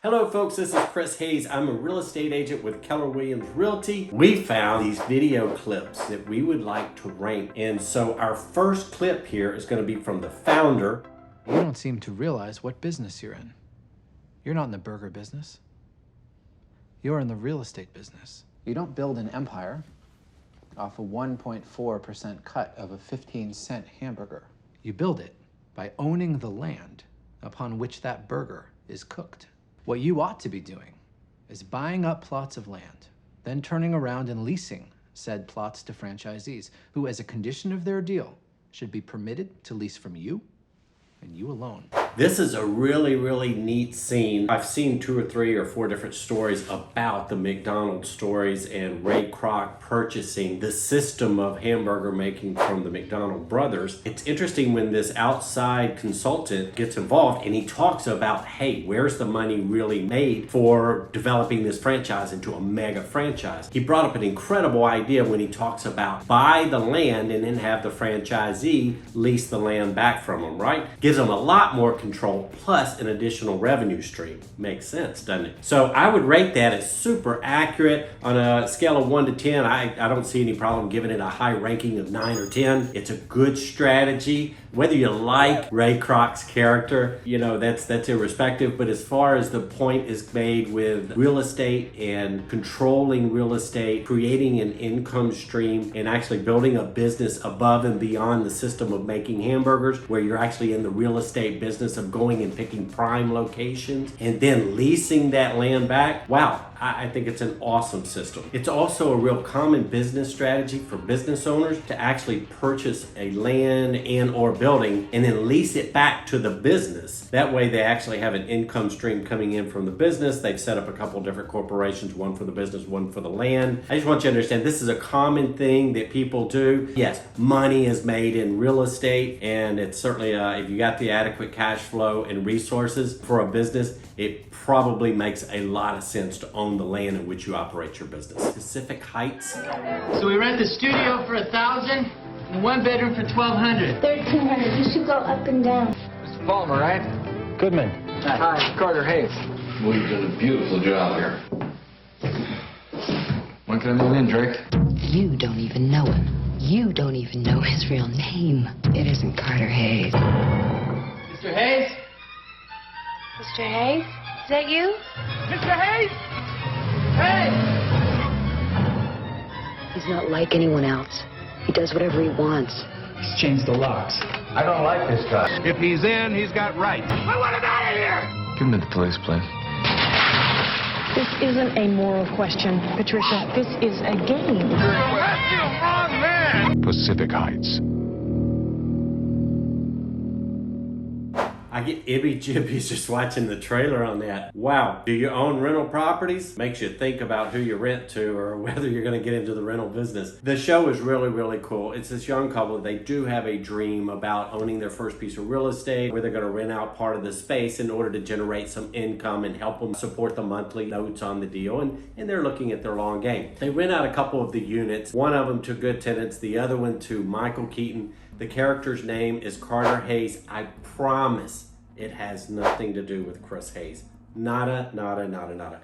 Hello folks, this is Chris Hayes. I'm a real estate agent with Keller Williams Realty. We found these video clips that we would like to rank. And so our first clip here is going to be from the founder. You don't seem to realize what business you're in. You're not in the burger business. You're in the real estate business. You don't build an empire off a 1.4% cut of a 15-cent hamburger. You build it by owning the land upon which that burger is cooked. What you ought to be doing is buying up plots of land, then turning around and leasing said plots to franchisees who, as a condition of their deal, should be permitted to lease from you and you alone. This is a really neat scene. I've seen 2 or 3 or 4 different stories about the McDonald's stories and Ray Kroc purchasing the system of hamburger making from the McDonald brothers. It's interesting when this outside consultant gets involved and he talks about, hey, where's the money really made for developing this franchise into a mega franchise? He brought up an incredible idea when he talks about buy the land and then have the franchisee lease the land back from them, right? Gives them a lot more control plus an additional revenue stream. Makes sense, doesn't it? So I would rate that as super accurate. On a scale of 1 to 10, I don't see any problem giving it a high ranking of 9 or 10. It's a good strategy. Whether you like Ray Kroc's character, you know, that's irrespective. But as far as the point is made with real estate and controlling real estate, creating an income stream, and actually building a business above and beyond the system of making hamburgers, where you're actually in the real estate business of going and picking prime locations and then leasing that land back. Wow, I think it's an awesome system. It's also a real common business strategy for business owners to actually purchase a land and or building and then lease it back to the business. That way they actually have an income stream coming in from the business. They've set up a couple different corporations, one for the business, one for the land. I just want you to understand this is a common thing that people do. Yes, money is made in real estate, and it's certainly, if you got the adequate cash flow and resources for a business, it probably makes a lot of sense to own the land in which you operate your business. Pacific Heights. So we rent the studio for $1,000 and 1 bedroom for $1,200. 1,300. You should go up and down. Mr. Palmer, right? Goodman. Hi, Carter Hayes. Well, you've done a beautiful job here. When can I move in, Drake? You don't even know him. You don't even know his real name. It isn't Carter Hayes. Mr. Hayes? Mr. Hayes, is that you? Mr. Hayes? Hey! He's not like anyone else. He does whatever he wants. He's changed the locks. I don't like this guy. If he's in, he's got rights. I want him out of here! Give him to the police, please. This isn't a moral question, Patricia. This is a game. That's the wrong man! Pacific Heights. I get ibby jibbies just watching the trailer on that. Wow. Do you own rental properties? Makes you think about who you rent to or whether you're going to get into the rental business. The show is really cool. It's this young couple. They do have a dream about owning their first piece of real estate where they're going to rent out part of the space in order to generate some income and help them support the monthly notes on the deal. And they're looking at their long game. They rent out a couple of the units, one of them to good tenants, the other one to Michael Keaton. The character's name is Carter Hayes. I promise it has nothing to do with Chris Hayes. Nada.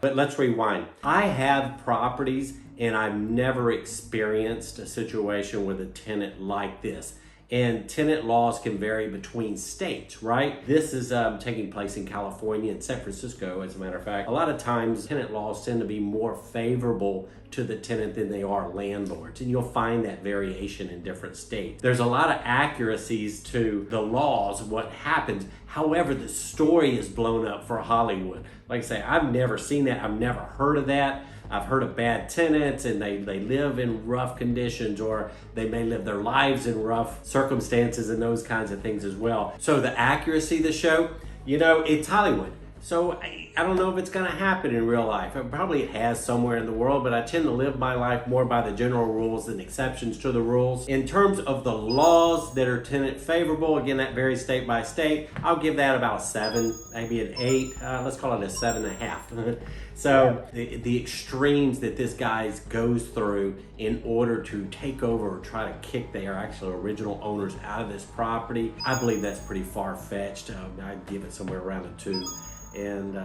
But let's rewind. I have properties and I've never experienced a situation with a tenant like this. And tenant laws can vary between states, right? This is taking place in California and San Francisco, as a matter of fact. A lot of times, tenant laws tend to be more favorable to the tenant than they are landlords. And you'll find that variation in different states. There's a lot of accuracies to the laws, what happens. However, the story is blown up for Hollywood. Like I say, I've never seen that. I've never heard of that. I've heard of bad tenants and they live in rough conditions, or they may live their lives in rough circumstances and those kinds of things as well. So the accuracy of the show, you know, it's Hollywood. So I don't know if it's going to happen in real life. Probably it has somewhere in the world, but I tend to live my life more by the general rules than exceptions to the rules. In terms of the laws that are tenant favorable, again, that varies state by state. I'll give that about a 7, maybe an 8. Let's call it a 7.5. So the extremes that this guy goes through in order to take over or try to kick their actual original owners out of this property, I believe that's pretty far-fetched. I'd give it somewhere around a 2. And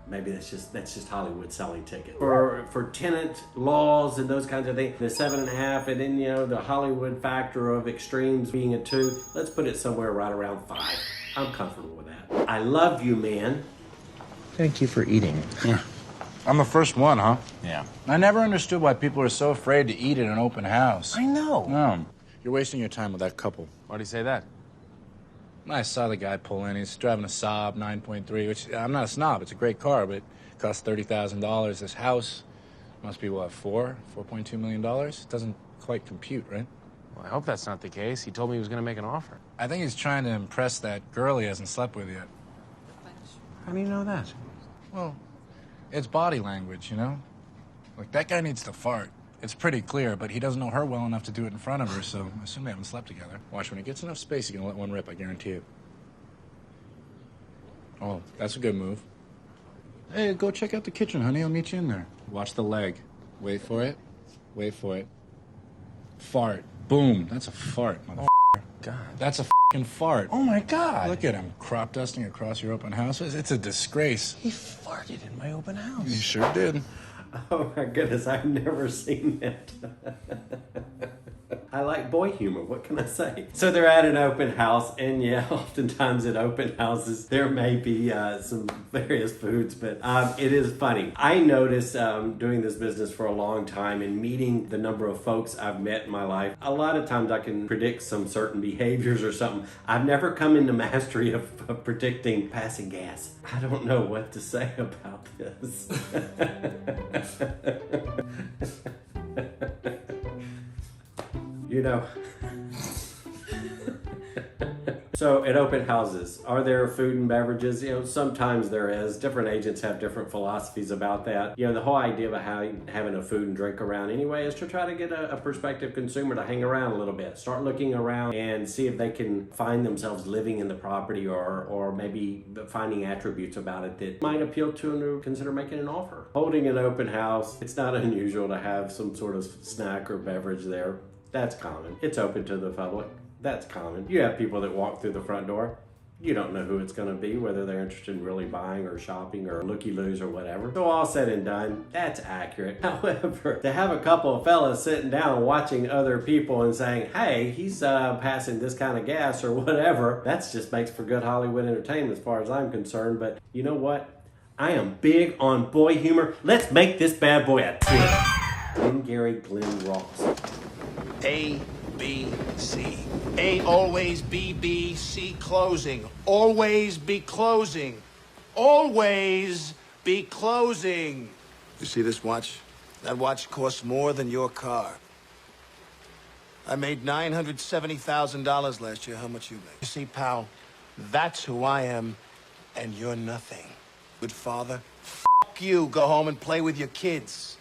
Maybe that's just Hollywood selling ticket. For tenant laws and those kinds of things, the 7.5, and then the Hollywood factor of extremes being a 2. Let's put it somewhere right around 5. I'm comfortable with that. I love you, man. Thank you for eating. Yeah. I'm the first one, huh? Yeah. I never understood why people are so afraid to eat at an open house. I know. No. You're wasting your time with that couple. Why'd he say that? I saw the guy pull in. He's driving a Saab 9.3, which I'm not a snob. It's a great car, but it costs $30,000. This house must be, what, $4.2 million? It doesn't quite compute, right? Well, I hope that's not the case. He told me he was going to make an offer. I think he's trying to impress that girl he hasn't slept with yet. How do you know that? Well, it's body language, Like, that guy needs to fart. It's pretty clear, but he doesn't know her well enough to do it in front of her, so I assume they haven't slept together. Watch, when he gets enough space, he's gonna let one rip, I guarantee it. Oh, that's a good move. Hey, go check out the kitchen, honey. I'll meet you in there. Watch the leg. Wait for it. Wait for it. Fart. Boom. That's a fart, motherfucker. Oh, God. That's a f***ing fart. Oh, my God. Look at him, crop dusting across your open house. It's a disgrace. He farted in my open house. He sure did. Oh my goodness, I've never seen that. I like boy humor, what can I say? So they're at an open house, and yeah, oftentimes at open houses, there may be some various foods, but it is funny. I noticed doing this business for a long time and meeting the number of folks I've met in my life, a lot of times I can predict some certain behaviors or something. I've never come into mastery of predicting passing gas. I don't know what to say about this. So at open houses, are there food and beverages? Sometimes there is. Different agents have different philosophies about that. The whole idea of having a food and drink around anyway is to try to get a prospective consumer to hang around a little bit. Start looking around and see if they can find themselves living in the property or maybe finding attributes about it that might appeal to them to consider making an offer. Holding an open house, it's not unusual to have some sort of snack or beverage there. That's common. It's open to the public. That's common. You have people that walk through the front door. You don't know who it's going to be, whether they're interested in really buying or shopping or looky-loos or whatever. So all said and done, that's accurate. However, to have a couple of fellas sitting down watching other people and saying, hey, he's passing this kind of gas or whatever, that just makes for good Hollywood entertainment as far as I'm concerned. But you know what? I am big on boy humor. Let's make this bad boy a 10. Glengarry GlenRoss. A, B, C. A, always B, B, C, closing. Always be closing. Always be closing. You see this watch? That watch costs more than your car. I made $970,000 last year. How much you make? You see, pal, that's who I am, and you're nothing. Good father? F*** you. Go home and play with your kids.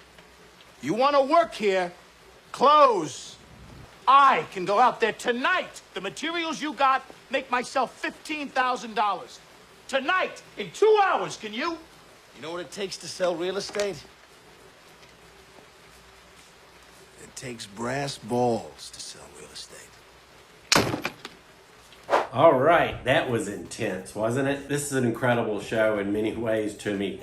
You want to work here? Close. I can go out there tonight. The materials you got make myself $15,000. Tonight, in 2 hours, can you? You know what it takes to sell real estate? It takes brass balls to sell real estate. All right, that was intense, wasn't it? This is an incredible show in many ways to me.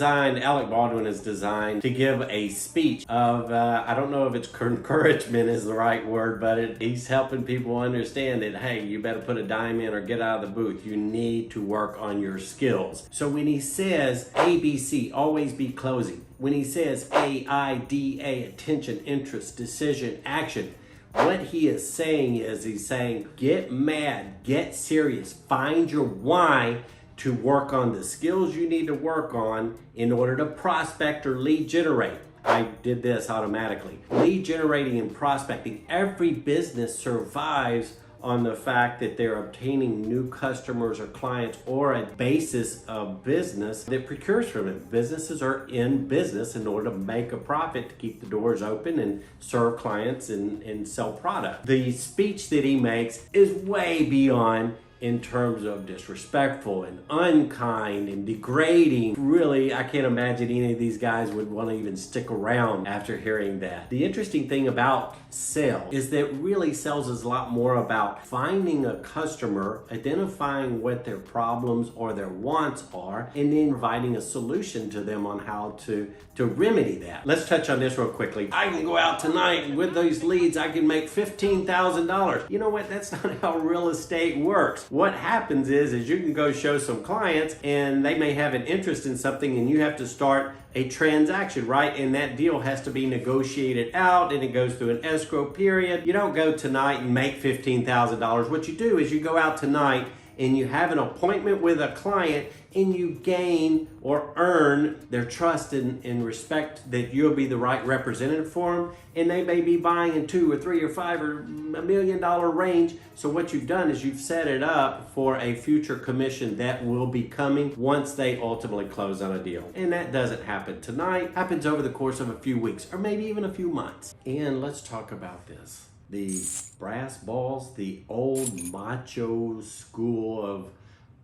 Alec Baldwin is designed to give a speech of, I don't know if it's encouragement is the right word, but he's helping people understand that, hey, you better put a dime in or get out of the booth. You need to work on your skills. So when he says ABC, always be closing. When he says AIDA, attention, interest, decision, action, what he is saying is he's saying, get mad, get serious, find your why to work on the skills you need to work on in order to prospect or lead generate. I did this automatically. Lead generating and prospecting. Every business survives on the fact that they're obtaining new customers or clients or a basis of business that procures from it. Businesses are in business in order to make a profit, to keep the doors open and serve clients and sell product. The speech that he makes is way beyond in terms of disrespectful and unkind and degrading. Really, I can't imagine any of these guys would want to even stick around after hearing that. The interesting thing about sales is that really sales is a lot more about finding a customer, identifying what their problems or their wants are, and then providing a solution to them on how to remedy that. Let's touch on this real quickly. I can go out tonight and with those leads, I can make $15,000. You know what? That's not how real estate works. What happens is you can go show some clients and they may have an interest in something and you have to start a transaction, right? And that deal has to be negotiated out and it goes through an escrow period. You don't go tonight and make $15,000. What you do is you go out tonight and you have an appointment with a client and you gain or earn their trust and respect that you'll be the right representative for them. And they may be buying in $2 or $3 or $5 or $1 million range. So what you've done is you've set it up for a future commission that will be coming once they ultimately close on a deal. And that doesn't happen tonight, happens over the course of a few weeks or maybe even a few months. And let's talk about this. The brass balls, the old macho school of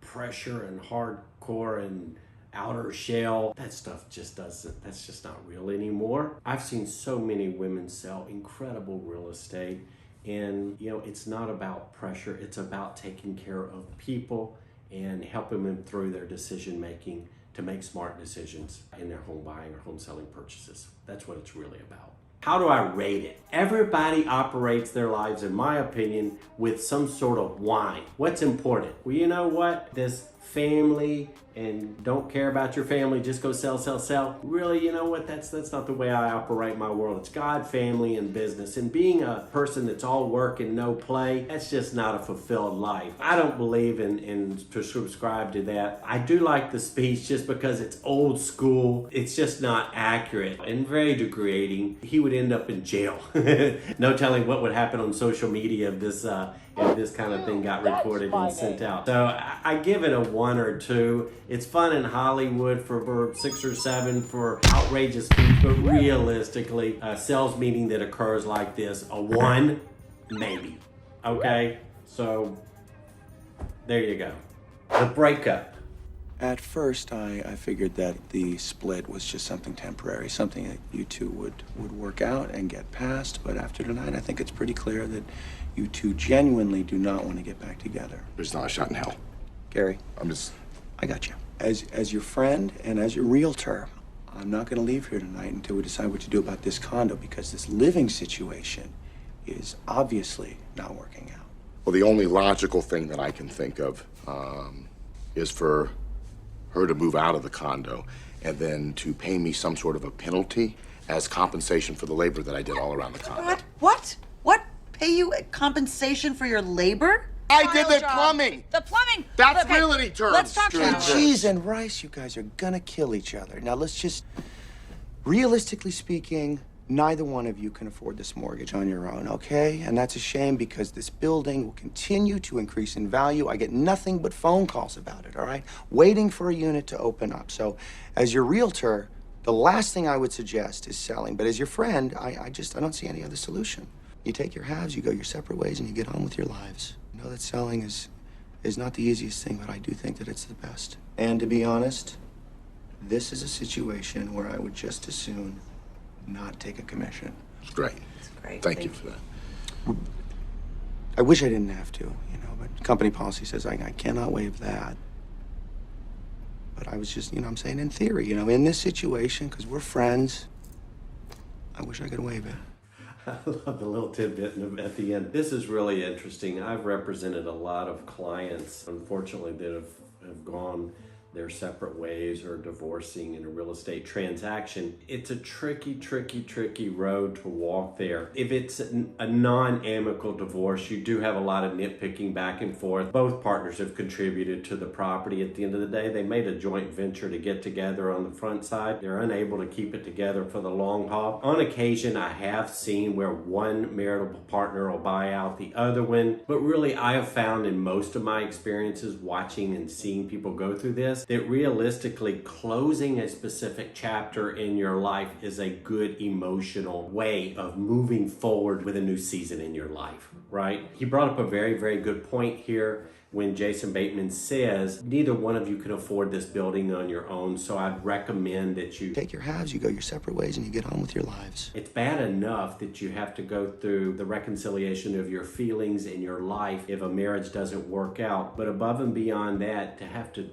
pressure and hardcore and outer shell, that stuff just doesn't, that's just not real anymore. I've seen so many women sell incredible real estate, and you know, it's not about pressure, it's about taking care of people and helping them through their decision making to make smart decisions in their home buying or home selling purchases. That's what it's really about. How do I rate it? Everybody operates their lives, in my opinion, with some sort of why. What's important? Well, you know what? This family and don't care about your family, just go sell, sell, sell. Really, you know what? That's not the way I operate my world. It's God, family, and business. And being a person that's all work and no play, that's just not a fulfilled life. I don't believe in to subscribe to that. I do like the speech just because it's old school. It's just not accurate and very degrading. He would end up in jail. No telling what would happen on social media if this kind of thing got recorded and sent out. So I give it a 1 or 2. It's fun in Hollywood for 6 or 7 for outrageous fees, but realistically, a sales meeting that occurs like this, a 1, maybe. Okay, so there you go. The breakup. At first, I figured that the split was just something temporary, something that you two would work out and get past. But after tonight, I think it's pretty clear that you two genuinely do not want to get back together. There's not a shot in hell. Gary, I got you. As your friend and as your realtor, I'm not going to leave here tonight until we decide what to do about this condo, because this living situation is obviously not working out. Well, the only logical thing that I can think of is for her to move out of the condo and then to pay me some sort of a penalty as compensation for the labor that I did all around the condo. What? Pay you compensation for your labor? I did the plumbing. The plumbing. That's realty terms. Let's talk about Cheese and rice, you guys are gonna kill each other. Now let's just, realistically speaking, neither one of you can afford this mortgage on your own, okay? And that's a shame because this building will continue to increase in value. I get nothing but phone calls about it, all right? Waiting for a unit to open up. So as your realtor, the last thing I would suggest is selling. But as your friend, I don't see any other solution. You take your halves, you go your separate ways, and you get on with your lives. I know that selling is not the easiest thing, but I do think that it's the best. And to be honest, this is a situation where I would just as soon not take a commission. It's great. It's great. Thank you for that. I wish I didn't have to, but company policy says I cannot waive that. But I was just, I'm saying in theory, in this situation, because we're friends, I wish I could waive it. I love the little tidbit at the end. This is really interesting. I've represented a lot of clients, unfortunately, that have gone their separate ways or divorcing in a real estate transaction. It's a tricky road to walk there. If it's a non-amicable divorce, you do have a lot of nitpicking back and forth. Both partners have contributed to the property. At the end of the day, they made a joint venture to get together on the front side. They're unable to keep it together for the long haul. On occasion, I have seen where one marital partner will buy out the other one, but really I have found in most of my experiences watching and seeing people go through this, that realistically closing a specific chapter in your life is a good emotional way of moving forward with a new season in your life, right? He brought up a very good point here when Jason Bateman says neither one of you can afford this building on your own, so I'd recommend that you take your halves, you go your separate ways, and you get on with your lives. It's bad enough that you have to go through the reconciliation of your feelings in your life if a marriage doesn't work out, but above and beyond that, to have to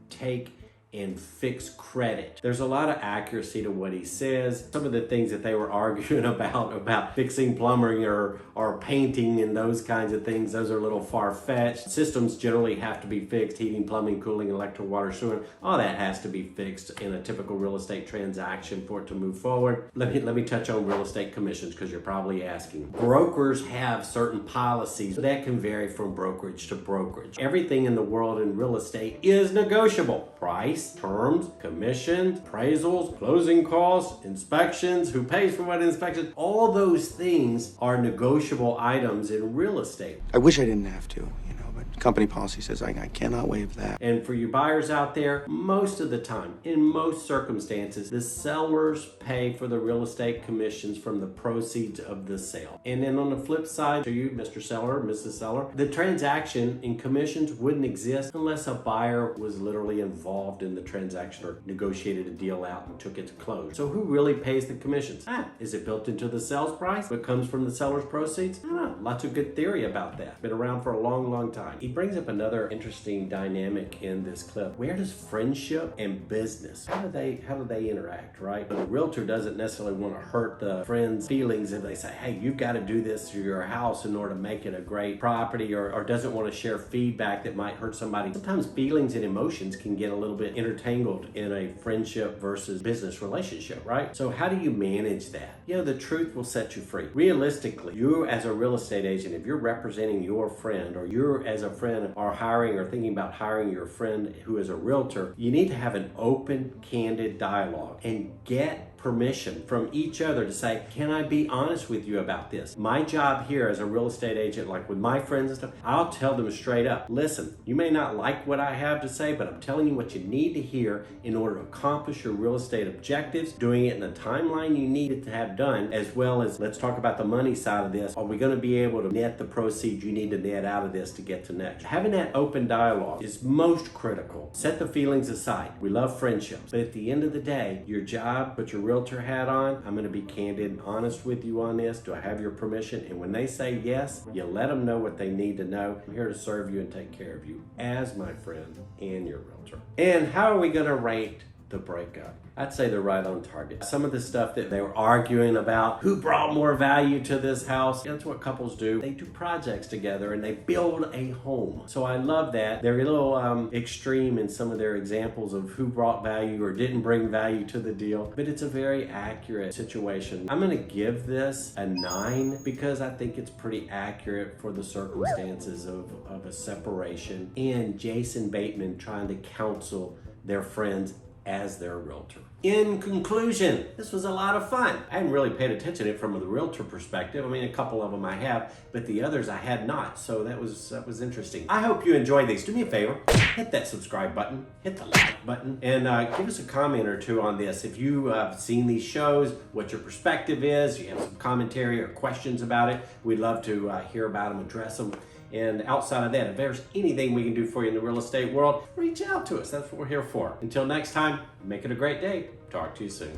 take and fix credit. There's a lot of accuracy to what he says. Some of the things that they were arguing about fixing plumbing or painting and those kinds of things, those are a little far-fetched. Systems generally have to be fixed, heating, plumbing, cooling, electric, water, sewer. All that has to be fixed in a typical real estate transaction for it to move forward. Let me touch on real estate commissions, because you're probably asking. Brokers have certain policies that can vary from brokerage to brokerage. Everything in the world in real estate is negotiable. Price, terms, commissions, appraisals, closing costs, inspections, who pays for what inspections, all those things are negotiable items in real estate. I wish I didn't have to, but company policy says I cannot waive that. And for you buyers out there, most of the time, in most circumstances, the sellers pay for the real estate commissions from the proceeds of the sale. And then on the flip side, to you, Mr. Seller, Mrs. Seller, the transaction in commissions wouldn't exist unless a buyer was literally involved in the transaction or negotiated a deal out and took it to close. So who really pays the commissions? Is it built into the sales price? What comes from the seller's proceeds? I don't know. Lots of good theory about that. Been around for a long, long time. He brings up another interesting dynamic in this clip. Where does friendship and business, how do they interact, right? But the realtor doesn't necessarily want to hurt the friend's feelings if they say, hey, you've got to do this to your house in order to make it a great property, or doesn't want to share feedback that might hurt somebody. Sometimes feelings and emotions can get a little bit intertangled in a friendship versus business relationship, right? So how do you manage that? The truth will set you free. Realistically, you as a real estate agent, if you're representing your friend, or you're as a friend are hiring or thinking about hiring your friend who is a realtor, you need to have an open, candid dialogue and get permission from each other to say, can I be honest with you about this? My job here as a real estate agent, like with my friends and stuff, I'll tell them straight up, listen, you may not like what I have to say, but I'm telling you what you need to hear in order to accomplish your real estate objectives, doing it in the timeline you need it to have done, as well as let's talk about the money side of this. Are we going to be able to net the proceeds you need to net out of this to get to next? Having that open dialogue is most critical. Set the feelings aside. We love friendships, but at the end of the day, your job, put your realtor hat on. I'm going to be candid and honest with you on this. Do I have your permission? And when they say yes, you let them know what they need to know. I'm here to serve you and take care of you as my friend and your realtor. And how are we going to rate the breakup? I'd say they're right on target. Some of the stuff that they were arguing about, who brought more value to this house, that's what couples do. They do projects together and they build a home. So I love that. They're a little extreme in some of their examples of who brought value or didn't bring value to the deal, but it's a very accurate situation. I'm gonna give this a 9 because I think it's pretty accurate for the circumstances of a separation and Jason Bateman trying to counsel their friends as their realtor. In conclusion, this was a lot of fun. I hadn't really paid attention to it from the realtor perspective. I mean, a couple of them I have, but the others I had not. So that was interesting. I hope you enjoyed these. Do me a favor, hit that subscribe button, hit the like button, and give us a comment or two on this. If you have seen these shows, what your perspective is, you have some commentary or questions about it, we'd love to hear about them, address them. And outside of that, if there's anything we can do for you in the real estate world, reach out to us. That's what we're here for. Until next time, make it a great day. Talk to you soon.